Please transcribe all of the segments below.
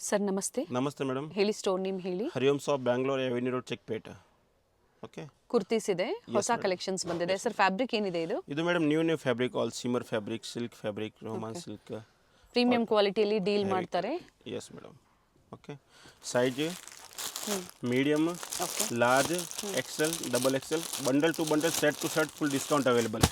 Sir ನಮಸ್ತೆ. ನಮಸ್ತೆ madam. ಹೇಳಿ ಸ್ಟೋರ್ ನೇಮ್ ಹೇಳಿ. ಹರಿಯಂ shop Bangalore avenue road Chickpet. Okay. Kurtis ಇದೆ, ಹೊಸ ಕಲೆಕ್ಷನ್ಸ್ ಬಂದಿದೆ. ಸರ್ ಫ್ಯಾಬ್ರಿಕ್ ಏನಿದೆ ಇದು? ಇದು madam new fabric, all shimmer fabric, silk fabric, Roman silk. Premium ಕ್ವಾಲಿಟಿಯಲ್ಲಿ ಡೀಲ್ ಮಾಡ್ತಾರೆ. Yes madam. Okay. Size medium, large, XL, double XL, bundle to bundle, set to set full discount available.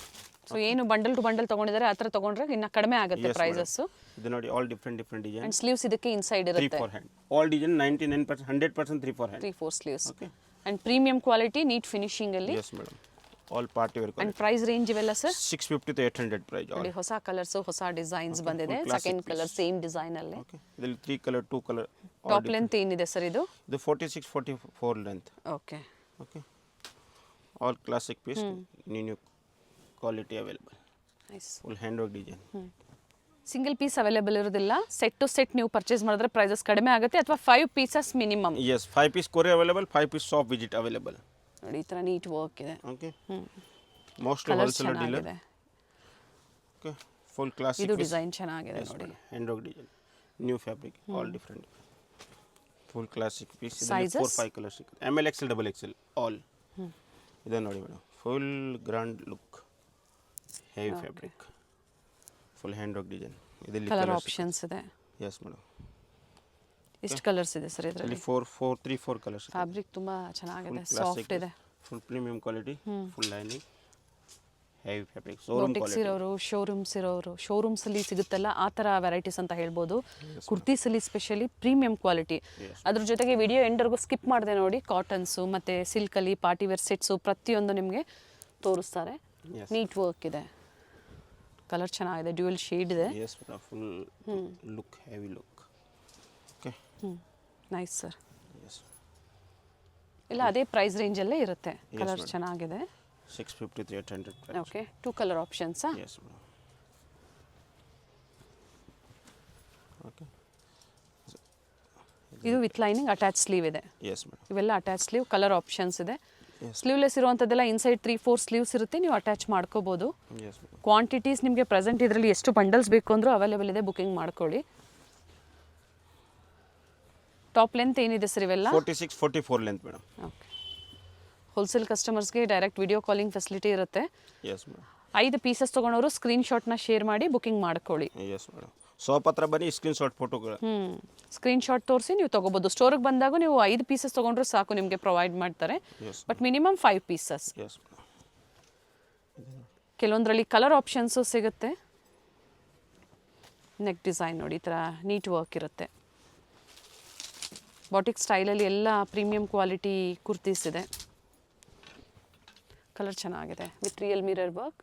So ಏನು bundle to bundle ತಗೊಂಡಿದ್ದಾರೆ ಆ ಥರ ತಗೊಂಡ್ರೆ ಇನ್ನ ಕಡಿಮೆ ಆಗುತ್ತೆ ಪ್ರೈಸಸ್. ಇದು ನೋಡಿ all different design. And sleeves ಇದಕ್ಕೆ ಇನ್ಸೈಡ್ ಇರುತ್ತೆ. 3/4 hand all design 99% 100% 3/4 hand. 3/4 sleeves. Okay. And premium quality neat finishing ಅಲ್ಲಿ. Yes madam. All party wear. And price range ಇವೆಲ್ಲ ಸರ್ 650 to 800 ಪ್ರೈಸ್. ನೋಡಿ ಹೊಸ ಕಲರ್ಸ್, ಹೊಸ ಡಿಸೈನ್ಸ್ ಬಂದಿದೆ. ಸೆಕೆಂಡ್ ಕಲರ್ ಸೇಮ್ ಡಿಸೈನ್ ಅಲ್ಲಿ. Okay. ಇದರಲ್ಲಿ 3 ಕಲರ್ 2 ಕಲರ್. ಟಾಪ್ ಲೆಂತ್ ಏನಿದೆ sir ಇದು? ಇದು 46-44 length. Okay. Okay. All classic piece, new quality available. Nice. Full hand work design. Single piece available ಇರೋದಿಲ್ಲ. ಸೆಟ್ ಟು ಸೆಟ್ ನೀವು purchase ಮಾಡಿದ್ರೆ prices ಕಡಿಮೆ ಆಗುತ್ತೆ, ಅಥವಾ 5 pieces minimum? Yes, 5 piece courier available, 5 piece shop visit available. ನೋಡಿ ಈ ಥರ neat work ಇದೆ. Okay. Mostly wholesale dealer. Okay. Full classic. ಇದು ಡಿಸೈನ್ ಚೆನ್ನಾಗಿದೆ ನೋಡಿ. Hand work design, new fabric, all different. Full classic piece. Sizes? 4-5 colours ಸಿಗುತ್ತೆ. ML XL double XL ಆಲ್. ಇದೆ ನೋಡಿ madam, full grand look, heavy fabric, full hand work design. ಇದರಲ್ಲಿ colour options ಇದೆ. Yes madam. ಎಷ್ಟು colours ಇದೆ sir ಇದರಲ್ಲಿ? 4 colours. Fabric ತುಂಬಾ ಚೆನ್ನಾಗಿದೆ, ಸಾಫ್ಟ್ ಇದೆ. Full premium quality, full lining, heavy fabric. Boutiques ಇರೋರು, ಶೋರೂಮ್ಸ್ ಇರೋರು, ಶೋರೂಮ್ಸ್ ಅಲ್ಲಿ ಸಿಗುತ್ತಲ್ಲ ಆ ಥರ ವೆರೈಟೀಸ್ ಅಂತ ಹೇಳ್ಬೋದು. ಕುರ್ತೀಸ್ ಅಲ್ಲಿ ಸ್ಪೆಷಲಿ ಪ್ರೀಮಿಯಂ ಕ್ವಾಲಿಟಿ. ಅದ್ರ ಜೊತೆಗೆ ವಿಡಿಯೋ ಎಂಡರ್ಗೂ ಸ್ಕಿಪ್ ಮಾಡಿದೆ ನೋಡಿ, ಕಾಟನ್ಸು ಮತ್ತು ಸಿಲ್ಕಲ್ಲಿ ಪಾರ್ಟಿ ವೇರ್ ಸೆಟ್ಸು ಪ್ರತಿಯೊಂದು ನಿಮಗೆ ತೋರಿಸ್ತಾರೆ. ನೀಟ್ ವರ್ಕ್ ಇದೆ, ಕಲರ್ ಚೆನ್ನಾಗಿದೆ, ಡ್ಯೂಯಲ್ ಶೇಡ್ ಇದೆ. Yes madam. Full look, heavy look. Okay. Nice sir. Yes. ಇಲ್ಲ ಅದೇ ಪ್ರೈಸ್ ರೇಂಜಲ್ಲೇ ಇರುತ್ತೆ. ಕಲರ್ ಚೆನ್ನಾಗಿದೆ. 650 to 800 price. ಓಕೆ. 2 ಕಲರ್ ಆಪ್ಷನ್ಸಾ? Yes madam. ಓಕೆ. ಇದು ವಿತ್ ಲೈನಿಂಗ್, ಅಟ್ಯಾಚ್ ಸ್ಲೀವ್ ಇದೆ. Yes madam. ಇವೆಲ್ಲ ಅಟ್ಯಾಚ್ ಸ್ಲೀವ್, ಕಲರ್ ಆಪ್ಷನ್ಸ್ ಇದೆ. ಸ್ಲೀವ್ಲೆಸ್ ಇರುವಂಥದ್ದೆಲ್ಲ ಇನ್ಸೈಡ್ 3-4 ಸ್ಲೀವ್ಸ್ ಇರುತ್ತೆ, ನೀವು ಅಟ್ಯಾಚ್ ಮಾಡ್ಕೋಬೋದು. Yes madam. ಕ್ವಾಂಟಿಟೀಸ್ ನಿಮಗೆ ಪ್ರೆಸೆಂಟ್ ಇದರಲ್ಲಿ ಎಷ್ಟು ಬಂಡಲ್ಸ್ ಬೇಕು ಅಂದರೂ ಅವೈಲೇಬಲ್ ಇದೆ, ಬುಕಿಂಗ್ ಮಾಡ್ಕೊಳ್ಳಿ. ಟಾಪ್ ಲೆಂತ್ ಏನಿದೆ ಸರ್ ಇವೆಲ್ಲ? 46-44 ಲೆಂತ್ ಮೇಡಮ್. ಓಕೆ. ಹೋಲ್ಸೇಲ್ ಕಸ್ಟಮರ್ಸ್ಗೆ ಡೈರೆಕ್ಟ್ ವಿಡಿಯೋ ಕಾಲಿಂಗ್ ಫೆಸಿಲಿಟಿ ಇರುತ್ತೆ. Yes madam. 5 ಪೀಸಸ್ ತೊಗೊಂಡವರು ಸ್ಕ್ರೀನ್ಶಾಟ್ನ ಶೇರ್ ಮಾಡಿ ಬುಕಿಂಗ್ ಮಾಡ್ಕೊಳ್ಳಿ. Yes madam. ಶಾಪ್ ಹತ್ರ ಬನ್ನಿ, ಸ್ಕ್ರೀನ್ಶಾಟ್ ಫೋಟೋಗಳು. ಸ್ಕ್ರೀನ್ಶಾಟ್ ತೋರಿಸಿ ನೀವು ತೊಗೋಬೋದು. ಸ್ಟೋರಿಗೆ ಬಂದಾಗ ನೀವು 5 ಪೀಸಸ್ ತೊಗೊಂಡ್ರೆ ಸಾಕು, ನಿಮಗೆ ಪ್ರೊವೈಡ್ ಮಾಡ್ತಾರೆ. But minimum 5 pieces. Yes madam. ಕೆಲವೊಂದರಲ್ಲಿ ಕಲರ್ ಆಪ್ಷನ್ಸು ಸಿಗುತ್ತೆ. ನೆಕ್ ಡಿಸೈನ್ ನೋಡಿ, ಈ ಥರ ನೀಟ್ ವರ್ಕ್ ಇರುತ್ತೆ. ಬಾಟಿಕ್ ಸ್ಟೈಲಲ್ಲಿ ಎಲ್ಲ ಪ್ರೀಮಿಯಂ ಕ್ವಾಲಿಟಿ ಕುರ್ತೀಸ್ ಇದೆ. ಕಲರ್ ಚೆನ್ನಾಗಿದೆ ವಿತ್ ರಿಯಲ್ ಮಿರರ್ ವರ್ಕ್.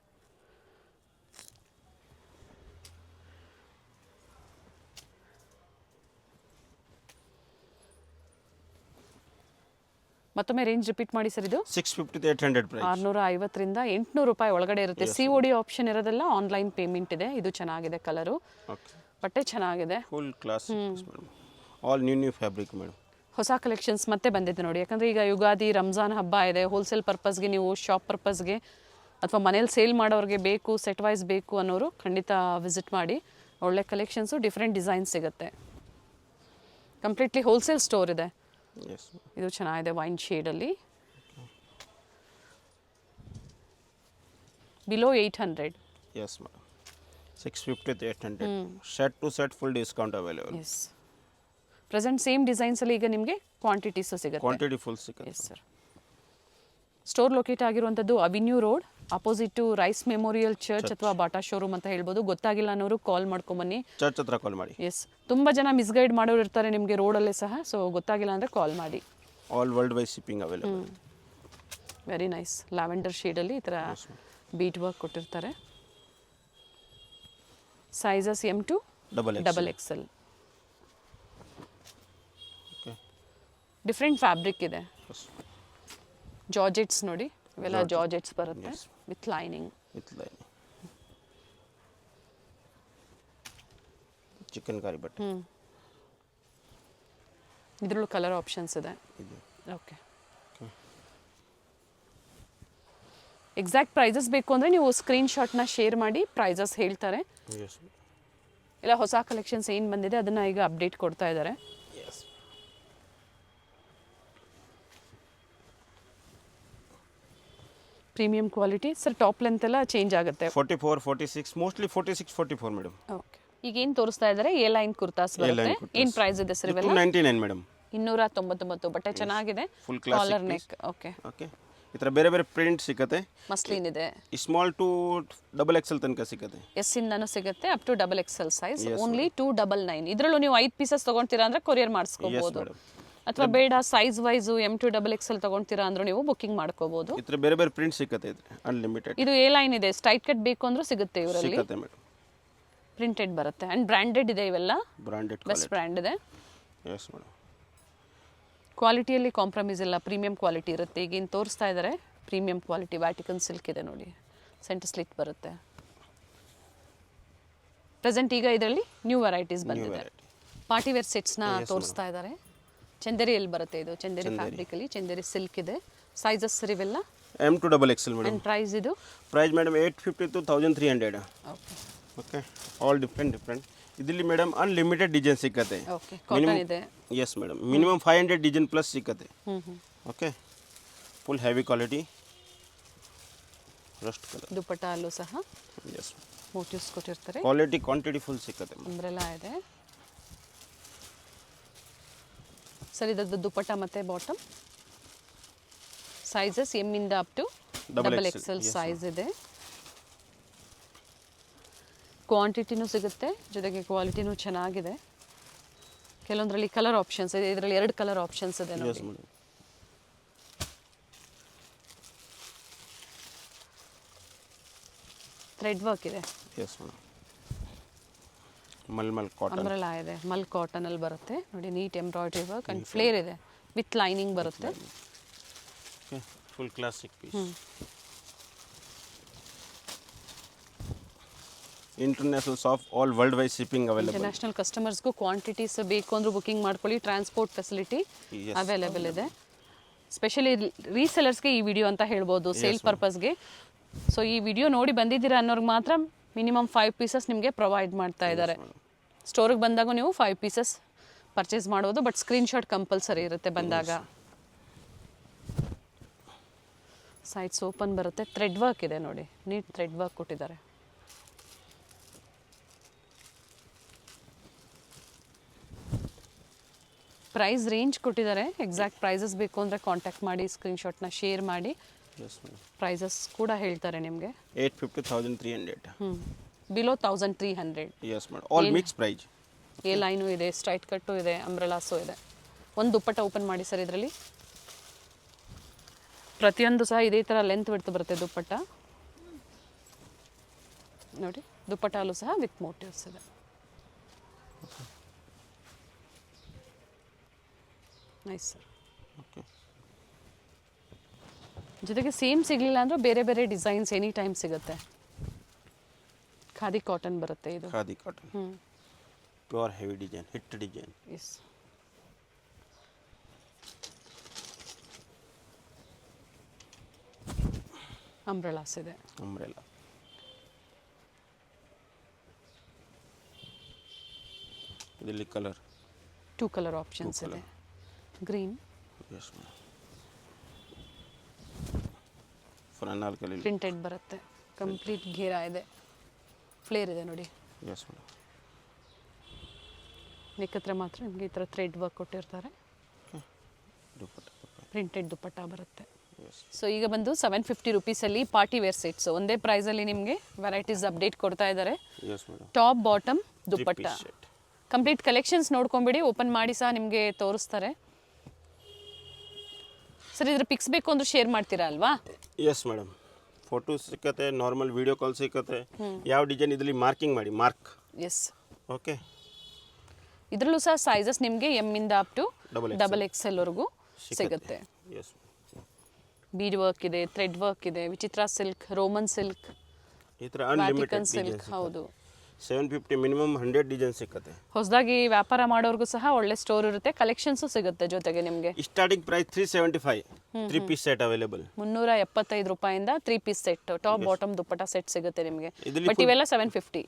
ಮತ್ತೊಮ್ಮೆ ರೇಂಜ್ ರಿಪೀಟ್ ಮಾಡಿ ಸರ್. ಇದು 650 to 800 ಪ್ರೈಸ್. 650ರಿಂದ 800 ರೂಪಾಯಿ ಒಳಗಡೆ ಇರುತ್ತೆ. COD ಆಪ್ಷನ್ ಇರೋದೆಲ್ಲ ಆನ್ಲೈನ್ ಪೇಮೆಂಟ್ ಇದೆ. ಇದು ಚೆನ್ನಾಗಿದೆ ಕಲರು. ಓಕೆ. ಬಟ್ಟೆ ಚೆನ್ನಾಗಿದೆ. Full class madam. All new fabric madam. ಹೊಸ ಕಲೆಕ್ಷನ್ಸ್ ಮತ್ತೆ ಬಂದಿದೆ ನೋಡಿ. ಯಾಕಂದರೆ ಈಗ ಯುಗಾದಿ, ರಂಜಾನ್ ಹಬ್ಬ ಇದೆ. ಹೋಲ್ಸೇಲ್ ಪರ್ಪಸ್ಗೆ ನೀವು ಶಾಪ್ ಪರ್ಪಸ್ಗೆ ಅಥವಾ ಮನೇಲಿ ಸೇಲ್ ಮಾಡೋರಿಗೆ ಬೇಕು, ಸೆಟ್ ವೈಸ್ ಬೇಕು ಅನ್ನೋರು ಖಂಡಿತ ವಿಸಿಟ್ ಮಾಡಿ. ಒಳ್ಳೆ ಕಲೆಕ್ಷನ್ಸು, ಡಿಫ್ರೆಂಟ್ ಡಿಸೈನ್ ಸಿಗುತ್ತೆ. ಕಂಪ್ಲೀಟ್ಲಿ ಹೋಲ್ಸೇಲ್ ಸ್ಟೋರ್ ಇದೆ. ಎಸ್. ಇದು ಚೆನ್ನಾಗಿದೆ ವೈನ್ ಶೇಡಲ್ಲಿ. Below 800. Yes madam. 650 to 800. Set to set full discount available. Yes. Present same ಡಿಸೈನ್ಸಲ್ಲಿ ಈಗ ನಿಮಗೆ ಕ್ವಾಂಟಿಟೀಸು ಸಿಗುತ್ತೆ. ಕ್ವಾಂಟಿಟಿ ಫುಲ್ ಸಿಗುತ್ತೆ. Yes sir. ಸ್ಟೋರ್ ಲೊಕೇಟ್ ಆಗಿರುವಂಥದ್ದು avenue road, opposite to Rice memorial Church ಅಥವಾ ಬಾಟಾ ಶೋರೂಮ್ ಅಂತ ಹೇಳ್ಬೋದು. ಗೊತ್ತಾಗಿಲ್ಲ ಅನ್ನೋರು ಕಾಲ್ ಮಾಡ್ಕೊಂಬನ್ನಿ. ಚರ್ಚ್ ಹತ್ರ ಕಾಲ್ ಮಾಡಿ. ಎಸ್. ತುಂಬ ಜನ ಮಿಸ್ಗೈಡ್ ಮಾಡೋರು ಇರ್ತಾರೆ ನಿಮಗೆ ರೋಡಲ್ಲೇ ಸಹ. ಸೊ ಗೊತ್ತಾಗಿಲ್ಲ ಅಂದರೆ ಕಾಲ್ ಮಾಡಿ. All world wide shipping available. Very nice. Lavender ಶೇಡಲ್ಲಿ ಈ ಥರ ಬೀಟ್ ವರ್ಕ್ ಕೊಟ್ಟಿರ್ತಾರೆ. Sizes M to double XL. Different fabric ಇದೆ. ಜಾರ್ಜೆಟ್ಸ್ ನೋಡಿ, ಇವೆಲ್ಲ ಜಾರ್ಜೆಟ್ಸ್ ಬರುತ್ತೆ ವಿತ್ ಲೈನಿಂಗ್. ಚಿಕನ್ ಕಾರಿ ಬಟ್ಟೆ. ಇದರಲ್ಲೂ ಕಲರ್ ಆಪ್ಷನ್ಸ್ ಇದೆ. ಓಕೆ. ಎಕ್ಸಾಕ್ಟ್ ಪ್ರೈಸಸ್ ಬೇಕು ಅಂದರೆ ನೀವು ಸ್ಕ್ರೀನ್ಶಾಟ್ನ ಶೇರ್ ಮಾಡಿ, ಪ್ರೈಸಸ್ ಹೇಳ್ತಾರೆ. ಇಲ್ಲ ಹೊಸ ಕಲೆಕ್ಷನ್ಸ್ ಏನು ಬಂದಿದೆ ಅದನ್ನು ಈಗ ಅಪ್ಡೇಟ್ ಕೊಡ್ತಾ ಇದ್ದಾರೆ. Premium quality sir. Top length ಎಲ್ಲ ಚೇಂಜ್ ಆಗುತ್ತೆ. 44, 46, ಮೋಸ್ಟ್ಲಿ 46, 44 ಮೇಡಮ್. ಓಕೆ. ಈಗ ಏನು ತೋರಿಸ್ತಾ ಇದ್ದಾರೆ ಎ ಲೈನ್ ಕುರ್ತಾಸ್ ಬರುತ್ತೆ. ಏನು ಪ್ರೈಸ್ ಇದೆ ಸರ್ ಇವೆಲ್ಲ? 299 ಮೇಡಮ್. 299. ಬಟ್ಟೆ ಚೆನ್ನಾಗಿದೆ. Full classic collar neck. Okay. Okay. ಈ ಥರ ಬೇರೆ ಬೇರೆ ಪ್ರಿಂಟ್ ಸಿಗುತ್ತೆ. ಮಸ್ಲಿನ್ ಇದೆ. ಸ್ಮಾಲ್ ಟು XXL ತನಕ ಸಿಗುತ್ತೆ. ಎಸ್ ಇಂದನೂ ಸಿಗುತ್ತೆ up to XXL size. Only 299. ಇದರಲ್ಲೂ ನೀವು 5 ಪೀಸಸ್ ತೊಗೊಳ್ತೀರಾ ಅಂದರೆ ಕೊರಿಯರ್ ಮಾಡಿಸ್ಕೋಬೋದು. ಅಥವಾ ಬೇಡ ಸೈಜ್ ವೈಸು M2 XXL ತೊಗೊಳ್ತೀರಾ ಅಂದ್ರೂ ನೀವು ಬುಕ್ಕಿಂಗ್ ಮಾಡ್ಕೋಬೋದು. ಈ ಥರ ಬೇರೆ ಬೇರೆ ಪ್ರಿಂಟ್ ಸಿಗುತ್ತೆ. ಅನ್ಲಿಮಿಟೆಡ್. ಇದು ಎ ಲೈನ್ ಇದೆ. ಸ್ಟ್ರೈಟ್ ಕಟ್ ಬೇಕು ಅಂದ್ರೂ ಸಿಗುತ್ತೆ ಇವರಲ್ಲಿ. ಸಿಗುತ್ತೆ ಮೇಡಮ್. ಪ್ರಿಂಟೆಡ್ ಬರುತ್ತೆ ಆ್ಯಂಡ್ ಬ್ರ್ಯಾಂಡೆಡ್ ಇದೆ ಇವೆಲ್ಲ. ಬ್ರ್ಯಾಂಡೆಡ್ ಬೆಸ್ಟ್ ಬ್ರ್ಯಾಂಡ್ ಇದೆ. Yes madam. ಕ್ವಾಲಿಟಿಯಲ್ಲಿ ಕಾಂಪ್ರಮೈಸ್ ಇಲ್ಲ. ಪ್ರೀಮಿಯಂ ಕ್ವಾಲಿಟಿ ಇರುತ್ತೆ. ಈಗ ಏನು ತೋರಿಸ್ತಾ ಇದ್ದಾರೆ ಪ್ರೀಮಿಯಂ ಕ್ವಾಲಿಟಿ ವ್ಯಾಟಿಕನ್ ಸಿಲ್ಕ್ ಇದೆ ನೋಡಿ. ಸೆಂಟರ್ ಸ್ಲಿಟ್ ಬರುತ್ತೆ. ಪ್ರೆಸೆಂಟ್ ಈಗ ಇದರಲ್ಲಿ ನ್ಯೂ ವೆರೈಟೀಸ್ ಬಂದಿದೆ. ಪಾರ್ಟಿ ವೇರ್ ಸೆಟ್ಸ್ನ ತೋರಿಸ್ತಾ ಇದ್ದಾರೆ. ಚಂದೇರಿಯಲ್ಲಿ ಬರುತ್ತೆ ಇದು. ಚಂದೇರಿ ಫ್ಯಾಬ್ರಿಕಲ್ಲಿ ಚಂದೇರಿ ಸಿಲ್ಕ್ ಇದೆ. ಸೈಜಸ್ ಸರ್ ಇವೆಲ್ಲ? M2 XXL madam. And price ಇದು? Price madam 850 to 1300. Okay. Okay. All different. ಇದರಲ್ಲಿ ಮೇಡಮ್ ಅನ್ಲಿಮಿಟೆಡ್ ಡಿಸೈನ್ ಸಿಕ್ಕತ್ತೆ. ಓಕೆ. ಕಾಟನ್ ಇದೆ. Yes madam. Minimum 500 design plus ಸಿಕ್ಕತ್ತೆ. Okay. Full heavy quality. Rust colour. Dupatta ಅಲ್ಲೂ ಸಹ yes motifs ಕೊಟ್ಟಿರ್ತಾರೆ. Quality quantity full ಸಿಕ್ಕತ್ತೆ. Umbrella ಇದೆ ಸರ್. ಇದರದ್ದು ದುಪಟ್ಟ ಮತ್ತು ಬಾಟಮ್ ಸೈಜಸ್ M ಇಂದ ಅಪ್ ಟು XXL ಸೈಜ್ ಇದೆ. ಕ್ವಾಂಟಿಟಿನೂ ಸಿಗುತ್ತೆ ಜೊತೆಗೆ ಕ್ವಾಲಿಟಿನೂ ಚೆನ್ನಾಗಿದೆ. ಕೆಲವೊಂದರಲ್ಲಿ ಕಲರ್ ಆಪ್ಷನ್ಸ್ ಇದೆ. ಇದರಲ್ಲಿ 2 ಕಲರ್ ಆಪ್ಷನ್ಸ್ ಇದೆ ನೋಡಿ. ಥ್ರೆಡ್ ವರ್ಕ್ ಇದೆ. Yes madam. Malmal cotton. Umbrella ಇದೆ. ಮಲ್ ಕಾಟನ್ ಅಲ್ಲಿ ಬರುತ್ತೆ ನೋಡಿ. Neat embroidery work and flare ಇದೆ ವಿತ್ ಲೈನಿಂಗ್ ಬರುತ್ತೆ. Okay. Full classic piece. International soft all world wide shipping available. International ಕಸ್ಟಮರ್ಸ್ಗೂ ಕ್ವಾಂಟಿಟೀಸ್ ಬೇಕು ಅಂದ್ರೂ ಬುಕಿಂಗ್ ಮಾಡ್ಕೊಳ್ಳಿ. ಟ್ರಾನ್ಸ್ಪೋರ್ಟ್ ಫೆಸಿಲಿಟಿ ಅವೈಲೇಬಲ್ ಇದೆ. ಸ್ಪೆಷಲಿ ರೀಸೆಲರ್ಸ್ಗೆ ಈ ವಿಡಿಯೋ ಅಂತ ಹೇಳ್ಬೋದು, ಸೇಲ್ ಪರ್ಪಸ್ಗೆ. ಸೊ ಈ ವಿಡಿಯೋ ನೋಡಿ ಬಂದಿದ್ದೀರಾ ಅನ್ನೋರ್ಗೆ ಮಾತ್ರ ಮಿನಿಮಮ್ 5 ಪೀಸಸ್ ನಿಮಗೆ ಪ್ರೊವೈಡ್ ಮಾಡ್ತಾ ಇದ್ದಾರೆ. ಸ್ಟೋರಿಗೆ ಬಂದಾಗ ನೀವು 5 ಪೀಸಸ್ ಪರ್ಚೇಸ್ ಮಾಡ್ಬೋದು. ಬಟ್ ಸ್ಕ್ರೀನ್ಶಾಟ್ ಕಂಪಲ್ಸರಿ ಇರುತ್ತೆ ಬಂದಾಗ. ಸೈಡ್ಸ್ ಓಪನ್ ಬರುತ್ತೆ. ಥ್ರೆಡ್ ವರ್ಕ್ ಇದೆ ನೋಡಿ. ನೀಟ್ ಥ್ರೆಡ್ ವರ್ಕ್ ಕೊಟ್ಟಿದ್ದಾರೆ. ಪ್ರೈಸ್ ರೇಂಜ್ ಕೊಟ್ಟಿದ್ದಾರೆ. ಎಕ್ಸಾಕ್ಟ್ ಪ್ರೈಸಸ್ ಬೇಕು ಅಂದರೆ ಕಾಂಟ್ಯಾಕ್ಟ್ ಮಾಡಿ, ಸ್ಕ್ರೀನ್ಶಾಟ್ನ ಶೇರ್ ಮಾಡಿ. ಪ್ರೈಸಸ್ ಕೂಡ ಹೇಳ್ತಾರೆ ನಿಮಗೆ. 850 1300. Below 1300. Yes madam. All mix price. A line ಇದೆ, ಸ್ಟ್ರೈಟ್ ಕಟ್ಟು ಇದೆ, ಅಂಬ್ರೆಲಾಸು ಇದೆ. ಒಂದು ದುಪ್ಪಟ್ಟ ಓಪನ್ ಮಾಡಿ ಸರ್. ಇದರಲ್ಲಿ ಪ್ರತಿಯೊಂದು ಸಹ ಇದೇ ಥರ ಲೆಂತ್ ಬಿಡ್ತು ಬರುತ್ತೆ ದುಪ್ಪಟ್ಟ ನೋಡಿ. ದುಪ್ಪಟ್ಟಲ್ಲೂ ಸಹ ವಿತ್ ಮೋಟಿವ್ಸ್ ಇದೆ. Nice sir. ಓಕೆ. ಜೊತೆಗೆ ಸೇಮ್ ಸಿಗಲಿಲ್ಲ ಅಂದರೂ ಬೇರೆ ಬೇರೆ ಡಿಸೈನ್ಸ್ ಎನಿ ಟೈಮ್ ಸಿಗುತ್ತೆ. ಖಾದಿ ಕಾಟನ್ ಬರುತ್ತೆ ಇದು. Khadi cotton. Pure heavy design, hit design. Yes. Umbrellas ಇದೆ. ಅಂಬ್ರೆಲಾ. ಇದರಲ್ಲಿ ಕಲರ್ 2 ಕಲರ್ ಆಪ್ಷನ್ಸ್ ಇದೆ. Green. Yes madam. Full Anarkali printed ಬರುತ್ತೆ. ಕಂಪ್ಲೀಟ್ ಘೇರಾ ಇದೆ. ಫ್ಲೇರ್ ಇದೆ ನೋಡಿ. Yes madam. ನೆಕ್ ಹತ್ರ ಮಾತ್ರ ನಿಮಗೆ ಈ ಥರ ಥ್ರೆಡ್ ವರ್ಕ್ ಕೊಟ್ಟಿರ್ತಾರೆ. ದುಪ್ಪಟ್ಟ. ಪ್ರಿಂಟೆಡ್ ದುಪ್ಪಟ್ಟ ಬರುತ್ತೆ. ಸೊ ಈಗ ಬಂದು 750 ರುಪೀಸಲ್ಲಿ ಪಾರ್ಟಿ ವೇರ್ ಸೆಟ್ಸ್ ಒಂದೇ ಪ್ರೈಸಲ್ಲಿ ನಿಮಗೆ ವೆರೈಟೀಸ್ ಅಪ್ಡೇಟ್ ಕೊಡ್ತಾ ಇದ್ದಾರೆ. Yes madam. ಟಾಪ್ ಬಾಟಮ್ ದುಪ್ಪಟ್ಟ ಕಂಪ್ಲೀಟ್ ಕಲೆಕ್ಷನ್ಸ್ ನೋಡ್ಕೊಂಬಿಡಿ. ಓಪನ್ ಮಾಡಿ ಸಹ ನಿಮಗೆ ತೋರಿಸ್ತಾರೆ. ಸರ್ ಇದ್ರ ಪಿಕ್ಸ್ ಬೇಕು ಅಂದ್ರೆ ಶೇರ್ ಮಾಡ್ತೀರಾ ಅಲ್ವಾ? Yes madam. ಫೋಟೋ ಸಿಕ್ಕತ್ತೆ, ನಾರ್ಮಲ್ ವಿಡಿಯೋ ಕಾಲ್ ಸಿಕ್ಕತ್ತೆ. ಯಾವ ಡಿಸೈನ್ ಇದರಲ್ಲಿ ಮಾರ್ಕಿಂಗ್ ಮಾಡಿ ಮಾರ್ಕ್. ಎಸ್. ಓಕೆ. ಇದರಲ್ಲೂ ಸಹ ಸೈಜಸ್ ನಿಮಗೆ M ಇಂದ ಅಪ್ ಟು XXL ವರೆಗೂ ಸಿಗುತ್ತೆ. ಎಸ್. ಬೀಡ್ ವರ್ಕ್ ಇದೆ, ಥ್ರೆಡ್ ವರ್ಕ್ ಇದೆ, ವಿಚಿತ್ರ ಸಿಲ್ಕ್, ರೋಮನ್ ಸಿಲ್ಕ್, ಈ ಥರ ಅನ್ಲಿಮಿಟೆಡ್ ಸಿಲ್ಕ್. ಹೌದು. 750 ಮಿನಿಮಮ್ 100 ಡಿಸೈನ್ ಸಿಕ್ಕತ್ತೆ. ಹೊಸದಾಗಿ ವ್ಯಾಪಾರ ಮಾಡೋರ್ಗೂ ಸಹ ಒಳ್ಳೆ ಸ್ಟೋರ್ ಇರುತ್ತೆ. ಕಲೆಕ್ಷನ್ಸು ಸಿಗುತ್ತೆ ಜೊತೆಗೆ ನಿಮಗೆ. Starting price 375. 3 piece set available. 375 ರೂಪಾಯಿಂದ 3 piece set top bottom dupatta set ಸಿಗುತ್ತೆ ನಿಮಗೆ. ಬಟ್ ಇವೆಲ್ಲ 750.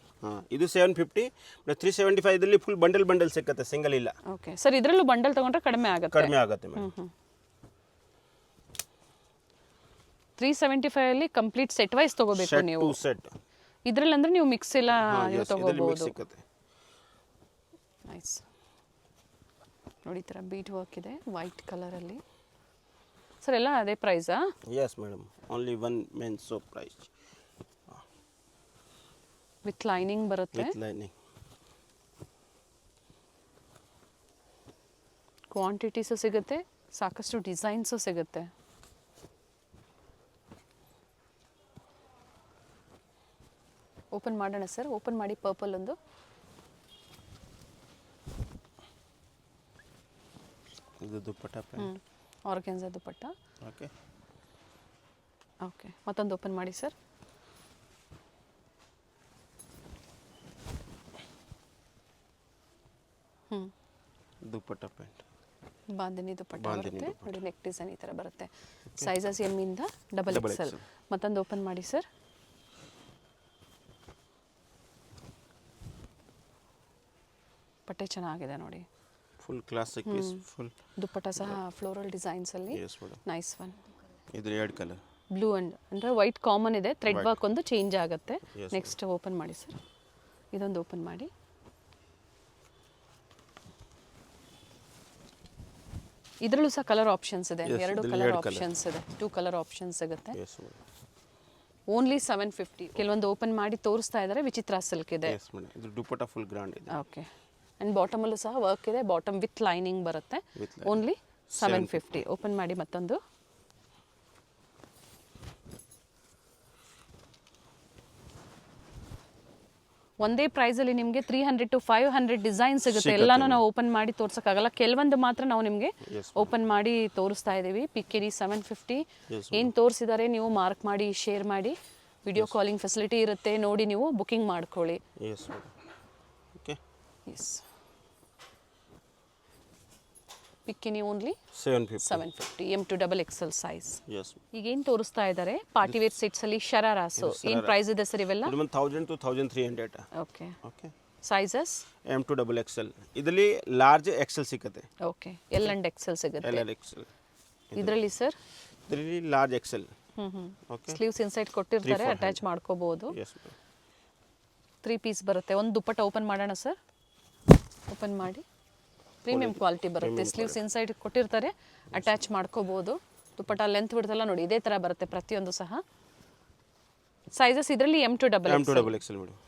ಇದು 750. 375 ಇದರಲ್ಲಿ ಫುಲ್ ಬಂಡಲ್ ಸಿಕ್ಕತ್ತೆ, ಸಿಂಗಲ್ ಇಲ್ಲ. Okay sir. ಇದರಲ್ಲೂ ಬಂಡಲ್ ತಗೊಂಡ್ರೆ ಕಡಿಮೆ ಆಗುತ್ತೆ. ಕಡಿಮೆ ಆಗುತ್ತೆ ಮೇಡಮ್. 375 ಅಲ್ಲಿ ಕಂಪ್ಲೀಟ್ ಸೆಟ್ ವೈಸ್ ತಗೋಬೇಕು ಸೆಟ್ ನೀವು. Two set. ಇದರಲ್ಲಿ ಅಂದ್ರೆ ನೀವು ಮಿಕ್ಸ್ ಎಲ್ಲ ನೀವು ಮಿಕ್ಸ್ ತಗೋಬಹುದು. ಸಿಗುತ್ತೆ. ನೈಸ್ ನೋಡಿ, ಈ ಥರ ಬೀಟ್ ವರ್ಕ್ ಇದೆ ವೈಟ್ ಕಲರಲ್ಲಿ. ಸರ್ ಎಲ್ಲ ಅದೇ ಪ್ರೈಸಾ? ಎಸ್ ಮೇಡಮ್, ಓನ್ಲಿ ಒನ್ ಮೆನ್ ಸೋಪ್ ಪ್ರೈಸ್. ವಿತ್ ಲೈನಿಂಗ್ ಬರುತ್ತೆ. With lining. ಕ್ವಾಂಟಿಟೀಸು ಸಿಗುತ್ತೆ, ಸಾಕಷ್ಟು ಡಿಸೈನ್ಸು ಸಿಗುತ್ತೆ. ಓಪನ್ ಮಾಡೋಣ ಸರ್, ಓಪನ್ ಮಾಡಿ ಪರ್ಪಲ್ ಒಂದು. ಇದು dupatta pant. Organza dupatta. Okay okay, ಮತ್ತೊಂದು ಓಪನ್ ಮಾಡಿ ಸರ್. ದುಪ್ಪಟ್ಟ ಪ್ಯಾಂಟ್. ಬಾಂದಿನಿ ದುಪ್ಪಟ್ಟ ಬಾಂದಿನಿ ಬರುತ್ತೆ ದುಪ್ಪಟ್ಟ. ನೋಡಿ, ನೆಕ್ ಡಿಸೈನ್ ಈ ಥರ ಬರುತ್ತೆ. ಸೈಜಸ್ ಎಮ್ ಇಂದ ಡಬಲ್ Double ಎಕ್ಸೆಲ್. XL. ಮತ್ತೊಂದು ಓಪನ್ ಮಾಡಿ ಸರ್. ಬಟ್ಟೆ ಚೆನ್ನಾಗಿದೆ ನೋಡಿ. Full classic piece. Full dupatta ಸಹ ಫ್ಲೋರಲ್ ಡಿಸೈನ್ಸ್ ಅಲ್ಲಿ. Yes madam. Nice one. ಇದು ರೆಡ್ ಕಲರ್. ಬ್ಲೂ ಅಂಡ್ ಅಂದರೆ ವೈಟ್ ಕಾಮನ್ ಇದೆ, ಥ್ರೆಡ್ ವರ್ಕ್ ಒಂದು ಚೇಂಜ್ ಆಗುತ್ತೆ. Yes, ನೆಕ್ಸ್ಟ್ ಓಪನ್ ಮಾಡಿ ಸರ್. ಇದೊಂದು ಓಪನ್ ಮಾಡಿ. ಇದರಲ್ಲೂ ಸಹ ಕಲರ್ ಆಪ್ಷನ್ಸ್ ಇದೆ. Yes, ಎರಡು ಇದ್ರಲ್ಲಿ ಕಲರ್ ಎರಡು colour. ಆಪ್ಷನ್ಸ್ ಇದೆ, 2 ಕಲರ್ ಆಪ್ಷನ್ಸ್ ಸಿಗುತ್ತೆ. S madam. ಓನ್ಲಿ 750. ಕೆಲವೊಂದು ಓಪನ್ ಮಾಡಿ ತೋರಿಸ್ತಾ ಇದ್ದಾರೆ, ವಿಚಿತ್ರ ಸಿಲ್ಕ್ ಇದೆ. Yes madam. ಇದು ದುಪ್ಪಟ್ಟ ಫುಲ್ ಗ್ರ್ಯಾಂಡ್ ಇದೆ. ಓಕೆ, ಆ್ಯಂಡ್ ಬಾಟಮಲ್ಲೂ ಸಹ ವರ್ಕ್ ಇದೆ, ಬಾಟಮ್ ವಿತ್ ಲೈನಿಂಗ್ ಬರುತ್ತೆ. With lining. ಓನ್ಲಿ 750. ಓಪನ್ ಮಾಡಿ ಮತ್ತೊಂದು. ಒಂದೇ ಪ್ರೈಸಲ್ಲಿ ನಿಮಗೆ 300 to 500 ಡಿಸೈನ್ ಸಿಗುತ್ತೆ. ಎಲ್ಲಾನು ನಾವು ಓಪನ್ ಮಾಡಿ ತೋರ್ಸೋಕ್ಕಾಗಲ್ಲ, ಕೆಲವೊಂದು ಮಾತ್ರ ನಾವು ನಿಮಗೆ Yes, ಓಪನ್ ಮಾಡಿ ತೋರಿಸ್ತಾ ಇದ್ದೀವಿ. ಪಿಕೆರಿ 750 Yes, ಏನು ತೋರಿಸಿದ್ದಾರೆ ನೀವು ಮಾರ್ಕ್ ಮಾಡಿ ಶೇರ್ ಮಾಡಿ. ವಿಡಿಯೋ ಕಾಲಿಂಗ್ ಫೆಸಿಲಿಟಿ ಇರುತ್ತೆ, ನೋಡಿ ನೀವು ಬುಕಿಂಗ್ ಮಾಡ್ಕೊಳ್ಳಿ. Yes madam. ಓಕೆ. ಎಸ್, ಪಿಕ್ಕಿನಿ only 750 M2 XL size. Yes. ಈಗ ಏನು ತೋರಿಸ್ತಾ ಇದ್ದಾರೆ ಪಾರ್ಟಿ ವೇರ್ ಸೆಟ್ಸ್ ಅಲ್ಲಿ ಶರಾರಾಸು. ಏನು ಪ್ರೈಸ್ ಇದೆ ಸರ್ ಇವೆಲ್ಲ? ಇದು 1000 to 1300. Okay. Okay. Sizes M2 XL. ಇದರಲ್ಲಿ ಲಾರ್ಜ್ ಎಕ್ಸೆಲ್ ಸಿಗುತ್ತೆ. ಓಕೆ, ಎಲ್ ಅಂಡ್ ಎಕ್ಸೆಲ್ ಸಿಗುತ್ತೆ. LL XL. ಇದರಲ್ಲಿ ಸರ್ ಇದರಲ್ಲಿ large Excel. Okay. Sleeves inside ಕೊಟ್ಟಿರ್ತಾರೆ, ಅಟ್ಯಾಚ್ ಮಾಡ್ಕೋಬಹುದು. Yes madam. 3 ಪೀಸ್ ಬರುತ್ತೆ. ಒಂದು ದುಪ್ಪಟ್ಟ ಓಪನ್ ಮಾಡೋಣ ಸರ್. ಓಪನ್ ಮಾಡಿ. ಪ್ರೀಮಿಯಂ ಕ್ವಾಲಿಟಿ ಬರುತ್ತೆ. ಸ್ಲೀವ್ಸ್ ಇನ್ಸೈಡ್ ಕೊಟ್ಟಿರ್ತಾರೆ, ಅಟ್ಯಾಚ್ ಮಾಡ್ಕೋಬಹುದು. ದುಪ್ಪಟ್ಟ ಲೆಂತ್ ಬಿಡ್ತಲ್ಲ ನೋಡಿ, ಇದೇ ತರ ಬರುತ್ತೆ ಪ್ರತಿಯೊಂದು ಸಹ. ಸೈಜಸ್ ಇದರಲ್ಲಿ M2 XL ಮೇಡಮ್.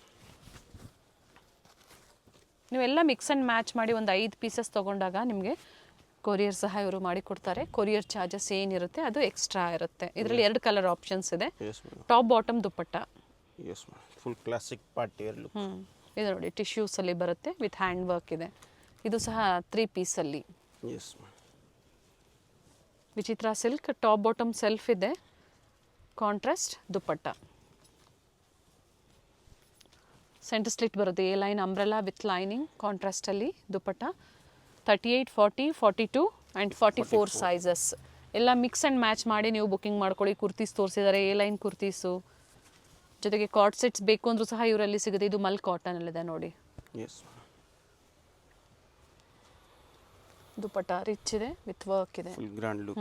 ನೀವೆಲ್ಲ ಮಿಕ್ಸ್ ಆ್ಯಂಡ್ ಮ್ಯಾಚ್ ಮಾಡಿ ಒಂದು 5 ಪೀಸಸ್ ತೊಗೊಂಡಾಗ ನಿಮಗೆ ಕೊರಿಯರ್ ಸಹ ಇವರು ಮಾಡಿ ಕೊಡ್ತಾರೆ. ಕೊರಿಯರ್ ಚಾರ್ಜಸ್ ಏನಿರುತ್ತೆ ಅದು ಎಕ್ಸ್ಟ್ರಾ ಇರುತ್ತೆ. ಇದರಲ್ಲಿ 2 ಕಲರ್ ಆಪ್ಷನ್ಸ್ ಇದೆ. Yes madam. Top bottom dupatta. Yes madam. Full classic party wear look. ಇದು ನೋಡಿ, ಟಿಶ್ಯೂಸ್ ಅಲ್ಲಿ ಬರುತ್ತೆ, ವಿತ್ ಹ್ಯಾಂಡ್ ವರ್ಕ್ ಇದೆ. ಇದು ಸಹ 3 ಪೀಸಲ್ಲಿ. Yes madam. Vichitra silk, top bottom self ಇದೆ, ಕಾಂಟ್ರಾಸ್ಟ್ ದುಪ್ಪಟ್ಟ. ಸೆಂಟರ್ ಸ್ಲಿಟ್ ಬರುತ್ತೆ, A line umbrella with lining, ಕಾಂಟ್ರಾಸ್ಟಲ್ಲಿ ದುಪ್ಪಟ್ಟ. 38, 40, 42 and 44 sizes. ಎಲ್ಲ ಮಿಕ್ಸ್ ಆ್ಯಂಡ್ ಮ್ಯಾಚ್ ಮಾಡಿ ನೀವು ಬುಕಿಂಗ್ ಮಾಡ್ಕೊಳ್ಳಿ. ಕುರ್ತೀಸ್ ತೋರಿಸಿದ್ದಾರೆ, ಎ ಲೈನ್ ಕುರ್ತೀಸು, ಜೊತೆಗೆ ಕಾರ್ಡ್ ಸೆಟ್ಸ್ ಬೇಕು ಅಂದರೂ ಸಹ ಇವರಲ್ಲಿ ಸಿಗುತ್ತೆ. ಇದು ಮಲ್ ಕಾಟನಲ್ಲಿದೆ ನೋಡಿ. ಎಸ್. ದುಪ್ಪಟ್ಟ ರಿಚ್ ಇದೆ, ವಿತ್ ವರ್ಕ್ ಇದೆ. Full grand look.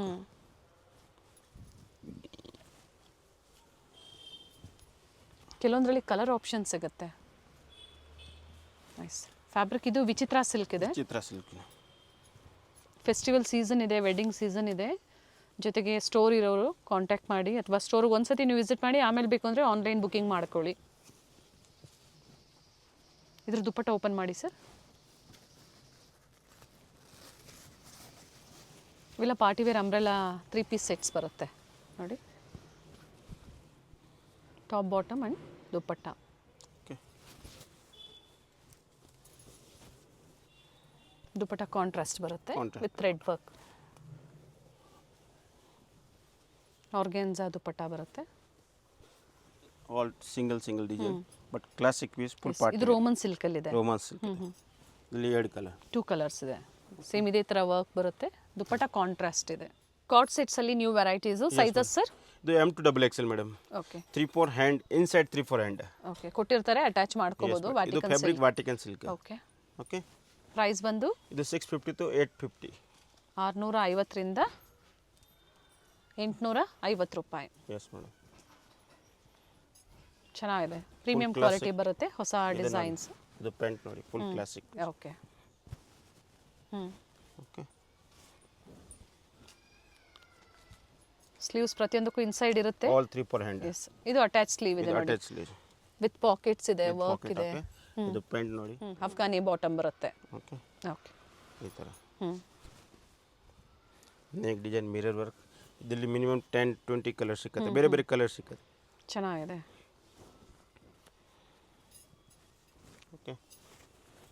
ಕೆಲವೊಂದರಲ್ಲಿ ಕಲರ್ ಆಪ್ಷನ್ ಸಿಗುತ್ತೆ. Nice fabric. ಇದು ವಿಚಿತ್ರ ಸಿಲ್ಕ್ ಇದೆ. ಚಿತ್ರ ಸಿಲ್ಕ್. ಫೆಸ್ಟಿವಲ್ ಸೀಸನ್ ಇದೆ, ವೆಡ್ಡಿಂಗ್ ಸೀಸನ್ ಇದೆ. ಜೊತೆಗೆ ಸ್ಟೋರ್ ಇರೋರು ಕಾಂಟ್ಯಾಕ್ಟ್ ಮಾಡಿ, ಅಥವಾ ಸ್ಟೋರ್ಗೆ ಒಂದ್ಸತಿ ನೀವು ವಿಸಿಟ್ ಮಾಡಿ, ಆಮೇಲೆ ಬೇಕು ಅಂದರೆ ಆನ್ಲೈನ್ ಬುಕಿಂಗ್ ಮಾಡ್ಕೊಳ್ಳಿ. ಇದ್ರ ದುಪ್ಪಟ್ಟ ಓಪನ್ ಮಾಡಿ ಸರ್. ಇವೆಲ್ಲ ಪಾರ್ಟಿವೇರ್ ಅಂಬ್ರೆಲಾ 3 ಪೀಸ್ ಸೆಟ್ಸ್ ಬರುತ್ತೆ ನೋಡಿ. Top bottom and dupatta. Okay. Dupatta contrast ಬರುತ್ತೆ, Contrast. With thread work. Organza dupatta ಬರುತ್ತೆ. All single design, but classic piece full party. ಇದು ರೋಮನ್ ಸಿಲ್ಕಲ್ಲಿ ಇದೆ. Roman silk. ಇಲ್ಲಿ 2 ಕಲರ್. 2 ಕಲರ್ಸ್ ಇದೆ. ಸೇಮ್ ಇದೇ ಥರ ವರ್ಕ್ ಬರುತ್ತೆ. ದುಪ್ಪಟ್ಟ ಕಾಂಟ್ರಾಸ್ಟ್ ಇದೆ. ಕಾರ್ಡ್ ಸೆಟ್ಸ್ ಅಲ್ಲಿ ನ್ಯೂ ವೆರೈಟೀಸು. Sizes sir? ಇದು M2 XL madam. Okay. 3/4 hand, inside 3/4 hand. Okay, ಕೊಟ್ಟಿರ್ತಾರೆ, ಅಟ್ಯಾಚ್ ಮಾಡ್ಕೋಬಹುದು. ಇದು fabric Vatican silk. Okay. Okay. Price ಬಂದು ಇದು 650 to 850. 650 ರಿಂದ 850 ರೂಪಾಯಿ. Yes madam. ಚೆನ್ನಾಗಿದೆ, ಪ್ರೀಮಿಯಂ ಕ್ವಾಲಿಟಿ ಬರುತ್ತೆ, ಹೊಸ ಡಿಸೈನ್ಸ್. ಇದು ಪ್ರಿಂಟ್ ನೋಡಿ, full classic. Okay. Okay. Sleeves ಪ್ರತಿಯೊಂದಕ್ಕೂ ಇನ್ಸೈಡ್ ಇರುತ್ತೆ. All 3/4 hand. ಎಸ್, ಇದು ಅಟ್ಯಾಚ್ ಸ್ಲೀವ್ ಇದೆ ನೋಡಿ, ಅಟ್ಯಾಚ್ ಸ್ಲೀವ್ ವಿತ್ ಪಾಕೆಟ್ಸ್ ಇದೆ, ವರ್ಕ್ ಇದೆ. ಇದು ಪ್ರಿಂಟ್ ನೋಡಿ, ಅಫ್ಘಾನಿ ಬಾಟಮ್ ಬರುತ್ತೆ. ಓಕೆ. ಓಕೆ, ಈ ಥರ ನೆಕ್ ಡಿಸೈನ್, ಮಿರರ್ ವರ್ಕ್. ಇದರಲ್ಲಿ ಮಿನಿಮಮ್ 10-20 ಕಲರ್ ಸಿಕ್ಕತ್ತೆ, ಬೇರೆ ಬೇರೆ ಕಲರ್ ಸಿಕ್ಕತ್ತೆ. ಚೆನ್ನಾಗಿದೆ. ಓಕೆ.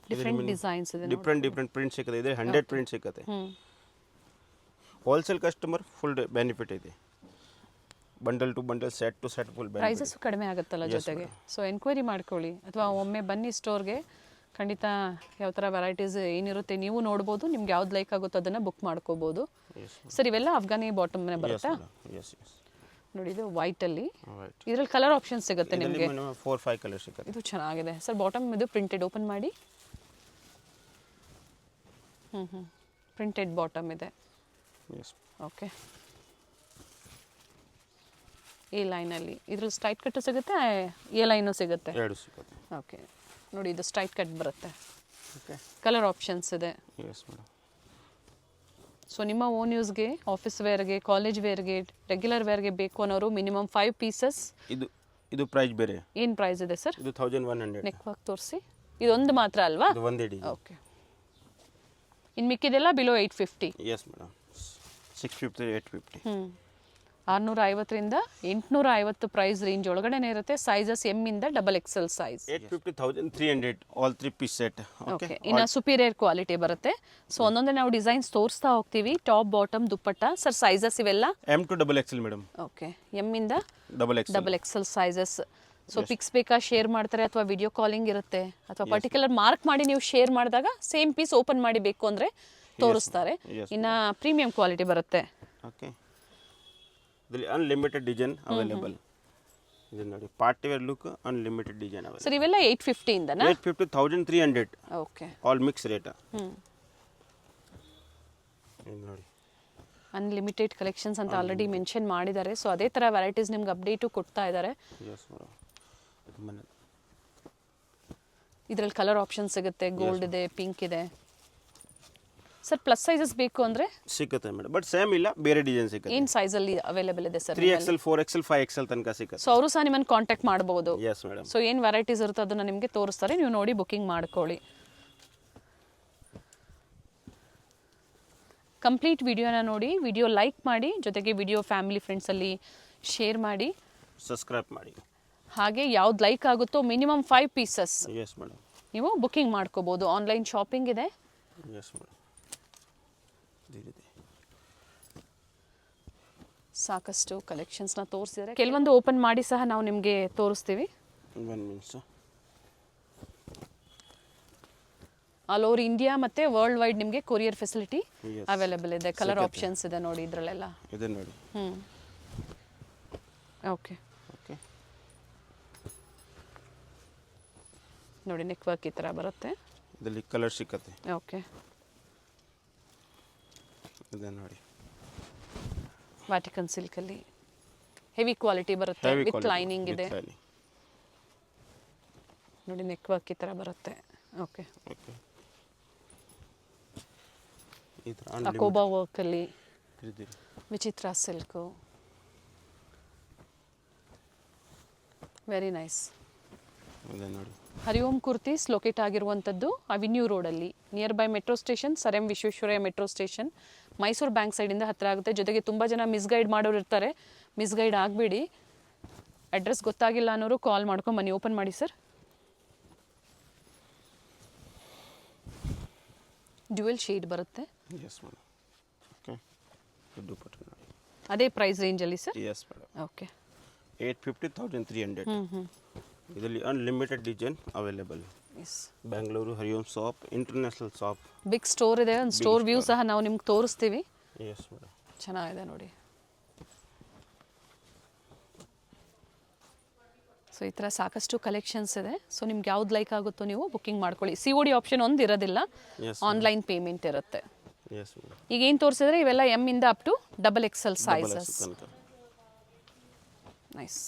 ಡಿಫರೆಂಟ್ ಡಿಸೈನ್ಸ್ ಇದೆ, ಡಿಫರೆಂಟ್ ಪ್ರಿಂಟ್ ಸಿಕ್ಕತ್ತೆ. ಇದೆ 100 ಪ್ರಿಂಟ್ ಸಿಕ್ಕತ್ತೆ. ಹೋಲ್ಸೇಲ್ ಕಸ್ಟಮರ್ ಫುಲ್ ಬೆನಿಫಿಟ್ ಇದೆ. Bundle to bundle, set to set full benefit. Prices ಕಡಿಮೆ ಆಗುತ್ತಲ್ಲ ಜೊತೆಗೆ. ಸೊ ಎನ್ಕ್ವೈರಿ ಮಾಡ್ಕೊಳ್ಳಿ, ಅಥವಾ ಒಮ್ಮೆ ಬನ್ನಿ ಸ್ಟೋರ್ಗೆ. ಖಂಡಿತ ಯಾವ ಥರ ವೆರೈಟೀಸ್ ಏನಿರುತ್ತೆ ನೀವು ನೋಡ್ಬೋದು. ನಿಮ್ಗೆ ಯಾವ್ದು ಲೈಕ್ ಆಗುತ್ತೋ ಅದನ್ನು ಬುಕ್ ಮಾಡ್ಕೋಬೋದು. ಸರ್, ಇವೆಲ್ಲ ಅಫ್ಘಾನಿ ಬಾಟಮ್ನೇ ಬರುತ್ತಾ? ನೋಡಿ, ಇದು ವೈಟಲ್ಲಿ. ಇದರಲ್ಲಿ ಕಲರ್ ಆಪ್ಷನ್ ಸಿಗುತ್ತೆ ನಿಮಗೆ. 4-5 ಕಲರ್ ಸಿಗುತ್ತೆ. ಇದು ಚೆನ್ನಾಗಿದೆ ಸರ್. ಬಾಟಮ್ ಇದು ಪ್ರಿಂಟೆಡ್, ಓಪನ್ ಮಾಡಿ. ಪ್ರಿಂಟೆಡ್ ಬಾಟಮ್ ಇದೆ. ಓಕೆ. ಎ ಲೈನಲ್ಲಿ ಇದ್ರಲ್ಲಿ ಸ್ಟ್ರೈಟ್ ಕಟ್ಟು ಸಿಗುತ್ತೆ, ಎ ಲೈನು ಸಿಗುತ್ತೆ. ಎರಡು ಸಿಗುತ್ತೆ. ಓಕೆ. ನೋಡಿ, ಇದು ಸ್ಟ್ರೈಟ್ ಕಟ್ ಬರುತ್ತೆ. ಓಕೆ. ಕಲರ್ ಆಪ್ಷನ್ಸ್ ಇದೆ. Yes madam. ಸೊ ನಿಮ್ಮ ಓನ್ ಯೂಸ್ಗೆ, ಆಫೀಸ್ ವೇರ್ಗೆ, ಕಾಲೇಜ್ ವೇರ್ಗೆ, ರೆಗ್ಯುಲರ್ ವೇರ್ಗೆ ಬೇಕು ಅನ್ನೋರು ಮಿನಿಮಮ್ 5 ಪೀಸಸ್. ಇದು ಪ್ರೈಸ್ ಬೇರೆ. ಏನು ಪ್ರೈಸ್ ಇದೆ ಸರ್? ಇದು 1100. ನೆಕ್ ವರ್ಕ್ ತೋರಿಸಿ. ಇದೊಂದು ಮಾತ್ರ ಅಲ್ವಾ? ಇದು ಒಂದೇ ಡಿಸೈನ್. ಓಕೆ. ಇನ್ನು ಮಿಕ್ಕಿದೆಲ್ಲ ಬಿಲೋ 850. Yes madam. 650, 850. 650ರಿಂದ 850 ಪ್ರೈಸ್ ರೇಂಜ್ ಒಳಗಡೆನೇ ಇರುತ್ತೆ. ಸೈಜಸ್ ಎಮ್ ಇಂದ XXL size. 850, 1300 all 3 piece set. Okay. ಇನ್ನು ಸುಪೀರಿಯರ್ ಕ್ವಾಲಿಟಿ ಬರುತ್ತೆ. ಸೊ ಒಂದೊಂದೇ ನಾವು ಡಿಸೈನ್ಸ್ ತೋರಿಸ್ತಾ ಹೋಗ್ತೀವಿ. Top, bottom, dupatta. Sir, sizes ಇವೆಲ್ಲ M to XXL madam. Okay. M ಇಂದ XXL ಸೈಜಸ್. ಸೊ ಪಿಕ್ಸ್ ಬೇಕಾ ಶೇರ್ ಮಾಡ್ತಾರೆ, ಅಥವಾ ವಿಡಿಯೋ ಕಾಲಿಂಗ್ ಇರುತ್ತೆ, ಅಥವಾ ಪರ್ಟಿಕ್ಯುಲರ್ ಮಾರ್ಕ್ ಮಾಡಿ ನೀವು ಶೇರ್ ಮಾಡಿದಾಗ ಸೇಮ್ ಪೀಸ್ ಓಪನ್ ಮಾಡಿ ಬೇಕು ಅಂದರೆ ತೋರಿಸ್ತಾರೆ. ಇನ್ನು ಪ್ರೀಮಿಯಂ ಕ್ವಾಲಿಟಿ ಬರುತ್ತೆ. ಓಕೆ. ಇದರಲ್ಲಿ ಅನ್ಲಿಮಿಟೆಡ್ ಡಿಸೈನ್ ಅವೈಲೇಬಲ್. ಇದು ನೋಡಿ, party wear look, unlimited design available. Sir, ಇವೆಲ್ಲ 850 ಇಂದನಾ? 850, 1300. ಓಕೆ. All mix rate. ಇದು ನೋಡಿ, ಅನ್ಲಿಮಿಟೆಡ್ ಕಲೆಕ್ಷನ್ಸ್ ಅಂತ ಆಲ್ರೆಡಿ ಮೆನ್ಷನ್ ಮಾಡಿದ್ದಾರೆ. ಸೊ ಅದೇ ಥರ ವೆರೈಟೀಸ್ ನಿಮ್ಗೆ ಅಪ್ಡೇಟು ಕೊಡ್ತಾ ಇದ್ದಾರೆ. Yes madam. ಇದರಲ್ಲಿ ಕಲರ್ ಆಪ್ಷನ್ ಸಿಗುತ್ತೆ. ಗೋಲ್ಡ್ ಇದೆ, ಪಿಂಕ್ ಇದೆ. ಸರ್, ಪ್ಲಸ್ ಸೈಜಸ್ ಬೇಕು ಅಂದರೆ ಸಿಗುತ್ತೆ ಮೇಡಮ್, ಬಟ್ ಸೇಮ್ ಇಲ್ಲ, ಬೇರೆ ಡಿಸೈನ್ ಸಿಗುತ್ತೆ. ಏನು ಸೈಜಲ್ಲಿ ಅವೈಲೇಬಲ್ ಇದೆ ಸರ್? 3XL, 4XL, 5XL ತನಕ ಸಿಗುತ್ತೆ. ಸೊ ಅವರು ಸಹ ನಿಮ್ಮನ್ನು ಕಾಂಟ್ಯಾಕ್ಟ್ ಮಾಡ್ಬೋದು. Yes madam. ಸೊ ಏನು ವೆರೈಟೀಸ್ ಇರುತ್ತೆ ಅದನ್ನು ನಿಮಗೆ ತೋರಿಸ್ತಾರೆ, ನೀವು ನೋಡಿ ಬುಕ್ಕಿಂಗ್ ಮಾಡ್ಕೊಳ್ಳಿ. ಕಂಪ್ಲೀಟ್ ವಿಡಿಯೋನ ನೋಡಿ, ವಿಡಿಯೋ ಲೈಕ್ ಮಾಡಿ, ಜೊತೆಗೆ ವಿಡಿಯೋ ಫ್ಯಾಮಿಲಿ ಫ್ರೆಂಡ್ಸಲ್ಲಿ ಶೇರ್ ಮಾಡಿ, ಸಬ್ಸ್ಕ್ರೈಬ್ ಮಾಡಿ. ಹಾಗೆ ಯಾವ್ದು ಲೈಕ್ ಆಗುತ್ತೋ ಮಿನಿಮಮ್ 5 ಪೀಸಸ್ ಎಸ್ ಮೇಡಮ್ ನೀವು ಬುಕ್ಕಿಂಗ್ ಮಾಡ್ಕೋಬೋದು. ಆನ್ಲೈನ್ ಶಾಪಿಂಗ್ ಇದೆ. Yes madam. ಸಾಕಷ್ಟು ಕಲೆಕ್ಷನ್ಸ್ನ ತೋರಿಸಿದ್ದಾರೆ. ಕೆಲವೊಂದು ಓಪನ್ ಮಾಡಿ ಸಹ ನಾವು ನಿಮಗೆ ತೋರಿಸ್ತೀವಿ. ಆಲ್ ಓವರ್ ಇಂಡಿಯಾ ಮತ್ತು ವರ್ಲ್ಡ್ ವೈಡ್ ನಿಮಗೆ ಕೊರಿಯರ್ ಫೆಸಿಲಿಟಿ ಅವೈಲೇಬಲ್ ಇದೆ. ಕಲರ್ ಆಪ್ಷನ್ಸ್ ಇದೆ ನೋಡಿ ಇದರಲ್ಲೆಲ್ಲ. ಇದೆ ನೋಡಿ. ಓಕೆ. ಓಕೆ. ನೋಡಿ, ನೆಕ್ ವರ್ಕ್ ಈ ಥರ ಬರುತ್ತೆ. ಇದರಲ್ಲಿ ಕಲರ್ ಸಿಕ್ಕತ್ತೆ. ಓಕೆ. ಇದೆ ನೋಡಿ, ವ್ಯಾಟಿಕನ್ ಸಿಲ್ಕಲ್ಲಿ ಹೆವಿ ಕ್ವಾಲಿಟಿ ಬರುತ್ತೆ, ವಿತ್ ಲೈನಿಂಗ್ ಇದೆ. ನೋಡಿ, ನೆಕ್ ವರ್ಕ್ ಈ ಥರ ಬರುತ್ತೆ. ಓಕೆ. ಅಕೋಬಾ ವರ್ಕಲ್ಲಿ ವಿಚಿತ್ರ silk, very nice. Hari Om kurtis locate ಆಗಿರುವಂಥದ್ದು ಅವಿನ್ಯೂ ರೋಡಲ್ಲಿ, near by metro station, sir M Visvesvaraya metro station, Mysore bank ಸೈಡಿಂದ ಹತ್ತಿರ ಆಗುತ್ತೆ. ಜೊತೆಗೆ ತುಂಬ ಜನ ಮಿಸ್ಗೈಡ್ ಮಾಡೋರು ಇರ್ತಾರೆ, ಮಿಸ್ಗೈಡ್ ಆಗಬೇಡಿ. ಅಡ್ರೆಸ್ ಗೊತ್ತಾಗಿಲ್ಲ ಅನ್ನೋರು ಕಾಲ್ ಮಾಡ್ಕೊಂಡು ಬನ್ನಿ. ಓಪನ್ ಮಾಡಿ ಸರ್. ಡ್ಯುಯಲ್ ಶೇಡ್ ಬರುತ್ತೆ. ಅದೇ ಪ್ರೈಸ್ ರೇಂಜಲ್ಲಿ ಸರ್? ಓಕೆ. 850, 1300. ಇದರಲ್ಲಿ unlimited design available. Bengaluru Hari Om shop, international shop, big store ಇದೆ. ಒಂದು ಸ್ಟೋರ್ ವ್ಯೂ ಸಹ ನಾವು ನಿಮ್ಗೆ ತೋರಿಸ್ತೀವಿ. Yes madam. ಚೆನ್ನಾಗಿದೆ ನೋಡಿ. ಸೊ ಈ ಥರ ಸಾಕಷ್ಟು ಕಲೆಕ್ಷನ್ಸ್ ಇದೆ. ಸೊ ನಿಮ್ಗೆ ಯಾವ್ದು ಲೈಕ್ ಆಗುತ್ತೋ ನೀವು ಬುಕ್ಕಿಂಗ್ ಮಾಡ್ಕೊಳ್ಳಿ. COD ಆಪ್ಷನ್ ಒಂದು ಇರೋದಿಲ್ಲ, ಆನ್ಲೈನ್ ಪೇಮೆಂಟ್ ಇರುತ್ತೆ. Yes madam. ಈಗ ಏನು ತೋರಿಸಿದ್ರೆ ಇವೆಲ್ಲ ಎಮ್ ಇಂದ up to double XL sizes. ತನಕ. ನೈಸ್.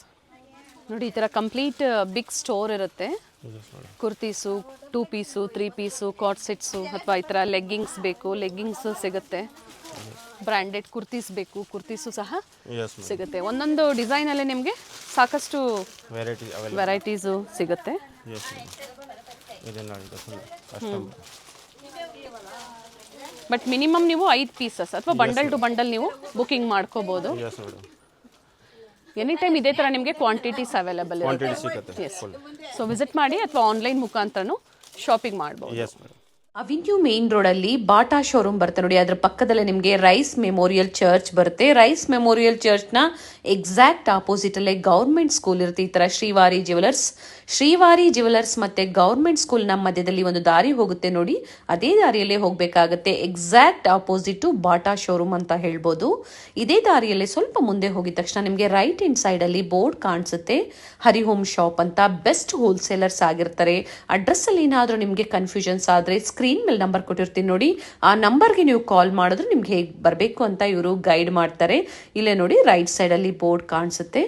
ನೋಡಿ ಈ ಥರ ಕಂಪ್ಲೀಟ್ ಬಿಗ್ ಸ್ಟೋರ್ ಇರುತ್ತೆ. Yes madam. Kurtis 2 piece 3 piece card sets ಅಥವಾ ಈ ಥರ ಲೆಗ್ಗಿಂಗ್ಸ್ ಬೇಕು ಲೆಗ್ಗಿಂಗ್ಸ್ ಸಿಗುತ್ತೆ. ಬ್ರ್ಯಾಂಡೆಡ್ ಕುರ್ತೀಸ್ ಬೇಕು ಕುರ್ತೀಸು ಸಹ ಎಸ್ ಮೇಡಮ್. ಸಿಗುತ್ತೆ. ಒಂದೊಂದು ಡಿಸೈನಲ್ಲಿ ನಿಮಗೆ ಸಾಕಷ್ಟು ವೆರೈಟಿ ಅವೈಲೇಬಲ್. ವೆರೈಟೀಸು ಸಿಗುತ್ತೆ. Yes madam. ಇದೆ ನೋಡಿ ಫುಲ್ ಕಸ್ಟಮ್. ಬಟ್ ಮಿನಿಮಮ್ ನೀವು 5 ಪೀಸಸ್ ಅಥವಾ ಬಂಡಲ್ ಟು ಬಂಡಲ್ ನೀವು ಬುಕಿಂಗ್ ಮಾಡ್ಕೋಬೋದು. Yes madam. ಎನಿ ಟೈಮ್ ಇದೇ ಥರ ನಿಮಗೆ ಕ್ವಾಂಟಿಟೀಸ್ ಅವೈಲೇಬಲ್ ಇರುತ್ತೆ. ಕ್ವಾಂಟಿಟಿ ಸಿಗುತ್ತೆ. ಎಸ್. ಸೊ ವಿಸಿಟ್ ಮಾಡಿ ಅಥವಾ ಆನ್ಲೈನ್ ಮುಖಾಂತರನೂ ಶಾಪಿಂಗ್ ಮಾಡ್ಬೋದು. Yes madam. ಅವೆನ್ಯೂ ಮೇನ್ ರೋಡಲ್ಲಿ ಬಾಟಾ ಶೋರೂಮ್ ಬರುತ್ತೆ ನೋಡಿ. ಅದ್ರ ಪಕ್ಕದಲ್ಲೇ ನಿಮಗೆ ರೈಸ್ ಮೆಮೋರಿಯಲ್ ಚರ್ಚ್ ಬರುತ್ತೆ. ರೈಸ್ ಮೆಮೋರಿಯಲ್ ಚರ್ಚ್ನ ಎಕ್ಸಾಕ್ಟ್ ಆಪೋಸಿಟಲ್ಲೇ ಗೌರ್ಮೆಂಟ್ ಸ್ಕೂಲ್ ಇರುತ್ತೆ. ಈ ಥರ ಶ್ರೀವಾರಿ ಜ್ಯುವೆಲರ್ಸ್ ಮತ್ತು ಗೌರ್ಮೆಂಟ್ ಸ್ಕೂಲ್ನ ಮಧ್ಯದಲ್ಲಿ ಒಂದು ದಾರಿ ಹೋಗುತ್ತೆ ನೋಡಿ. ಅದೇ ದಾರಿಯಲ್ಲೇ ಹೋಗಬೇಕಾಗುತ್ತೆ. ಎಕ್ಸಾಕ್ಟ್ ಆಪೋಸಿಟು ಬಾಟಾ ಶೋರೂಮ್ ಅಂತ ಹೇಳ್ಬೋದು. ಇದೇ ದಾರಿಯಲ್ಲೇ ಸ್ವಲ್ಪ ಮುಂದೆ ಹೋಗಿದ ತಕ್ಷಣ ನಿಮಗೆ ರೈಟ್ ಹ್ಯಾಂಡ್ ಸೈಡಲ್ಲಿ ಬೋರ್ಡ್ ಕಾಣಿಸುತ್ತೆ, ಹರಿಹೋಮ್ ಶಾಪ್ ಅಂತ. ಬೆಸ್ಟ್ ಹೋಲ್ಸೇಲರ್ಸ್ ಆಗಿರ್ತಾರೆ. ಅಡ್ರೆಸ್ಸಲ್ಲಿ ಏನಾದರೂ ನಿಮಗೆ ಕನ್ಫ್ಯೂಷನ್ಸ್ ಆದರೆ ಸ್ಕ್ರೀನ್ ಮೇಲೆ ನಂಬರ್ ಕೊಟ್ಟಿರ್ತೀನಿ ನೋಡಿ. ಆ ನಂಬರ್ಗೆ ನೀವು ಕಾಲ್ ಮಾಡಿದ್ರೆ ನಿಮ್ಗೆ ಹೇಗೆ ಬರಬೇಕು ಅಂತ ಇವರು ಗೈಡ್ ಮಾಡ್ತಾರೆ. ಇಲ್ಲೇ ನೋಡಿ ರೈಟ್ ಸೈಡಲ್ಲಿ ಬೋರ್ಡ್ ಕಾಣಿಸುತ್ತೆ.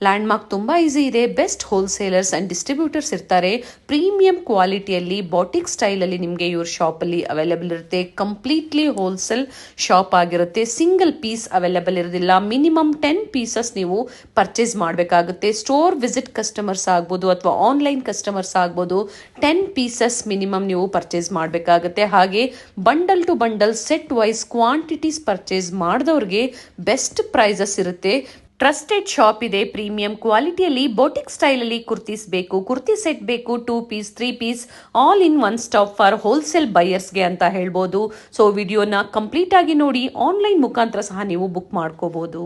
ಲ್ಯಾಂಡ್ ಮಾರ್ಕ್ ತುಂಬ ಈಸಿ ಇದೆ. ಬೆಸ್ಟ್ ಹೋಲ್ಸೇಲರ್ಸ್ ಆ್ಯಂಡ್ ಡಿಸ್ಟ್ರಿಬ್ಯೂಟರ್ಸ್ ಇರ್ತಾರೆ. ಪ್ರೀಮಿಯಂ ಕ್ವಾಲಿಟಿಯಲ್ಲಿ ಬಾಟಿಕ್ ಸ್ಟೈಲಲ್ಲಿ ನಿಮಗೆ ಇವ್ರ ಶಾಪಲ್ಲಿ ಅವೈಲೇಬಲ್ ಇರುತ್ತೆ. ಕಂಪ್ಲೀಟ್ಲಿ ಹೋಲ್ಸೇಲ್ ಶಾಪ್ ಆಗಿರುತ್ತೆ. ಸಿಂಗಲ್ ಪೀಸ್ ಅವೈಲೇಬಲ್ ಇರೋದಿಲ್ಲ. ಮಿನಿಮಮ್ 10 ಪೀಸಸ್ ನೀವು ಪರ್ಚೇಸ್ ಮಾಡಬೇಕಾಗುತ್ತೆ. ಸ್ಟೋರ್ ವಿಸಿಟ್ ಕಸ್ಟಮರ್ಸ್ ಆಗ್ಬೋದು ಅಥವಾ ಆನ್ಲೈನ್ ಕಸ್ಟಮರ್ಸ್ ಆಗ್ಬೋದು. 10 ಪೀಸಸ್ ಮಿನಿಮಮ್ ನೀವು ಪರ್ಚೇಸ್ ಮಾಡಬೇಕಾಗುತ್ತೆ. ಹಾಗೆ bundle to bundle set wise quantities purchase ಮಾಡಿದವ್ರಿಗೆ ಬೆಸ್ಟ್ ಪ್ರೈಸಸ್ ಇರುತ್ತೆ. ಟ್ರಸ್ಟೆಡ್ ಶಾಪ್ ಇದೆ. ಪ್ರೀಮಿಯಂ ಕ್ವಾಲಿಟಿಯಲ್ಲಿ ಬೋಟಿಕ್ ಸ್ಟೈಲಲ್ಲಿ ಕುರ್ತೀಸ್ ಬೇಕು, ಕುರ್ತಿ ಸೆಟ್ ಬೇಕು, 2 piece 3 piece all in one stop for wholesale ಬೈಯರ್ಸ್ಗೆ ಅಂತ ಹೇಳ್ಬೋದು. ಸೊ ವಿಡಿಯೋನ ಕಂಪ್ಲೀಟ್ ಆಗಿ ನೋಡಿ. ಆನ್ಲೈನ್ ಮುಖಾಂತರ ಸಹ ನೀವು ಬುಕ್ ಮಾಡ್ಕೋಬಹುದು.